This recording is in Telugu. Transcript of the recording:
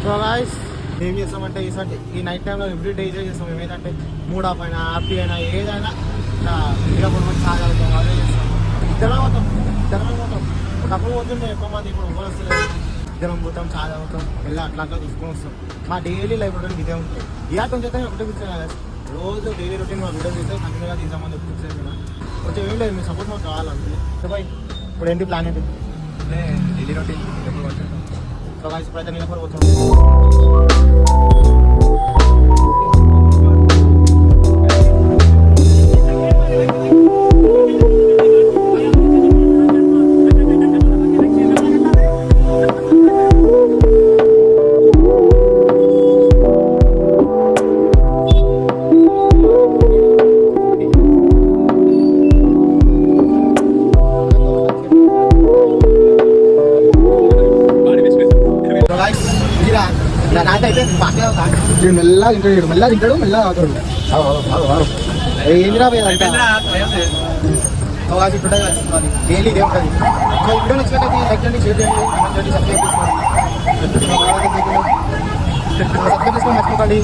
సో గాయ్స్ ఏం చేస్తామంటే ఈ నైట్ టైంలో ఎవ్రీ డే చేస్తాం. మేము ఏంటంటే మూడ్ ఆఫ్ అయినా హ్యాపీ అయినా ఏదైనా ఇలా కొన్ని సాగలుగుతాం. అదే చేస్తాం. ఇద్దరం పోతాం. ఒకప్పుడు పోతుంటే ఎక్కువ మంది ఇప్పుడు ఊరు వస్తుంది. ఇద్దరం పోతాం, చాలా అవుతాం, వెళ్ళి అట్లా తీసుకొని వస్తాం. మా డైలీ లైఫ్ రొటీన్ ఇదే ఉంటుంది. ఇయాటం చేస్తే ఒకటే కూర్చోవాలి. రోజు డైలీ రొటీన్ మా వీడియో తీస్తే కంటిన్యూగా తీసామని చూసాను కదా. కొంచెం ఏం లేదు, మీ సపోర్ట్ మాకు కావాలంటే. సో బాయ్, ఇప్పుడు ఏంటి ప్లాన్ ఏంటి? డైలీ రొటీన్ ఎప్పుడు పడుతుంది. సో గాయ్స్ ఇప్పుడైతే నేను ఎప్పుడు పోతాను. మెల్లగా తింటాడు మెల్లగా అవుతాడు. ఏందిరా డైలీ ఇదే ఉంటుంది. వీడియో నచ్చినట్టయితే లైక్ చేయండి, షేర్ చేయండి, కామెంట్ చేయండి, సబ్స్క్రైబ్ చేసుకోండి. మర్చిపోకండి.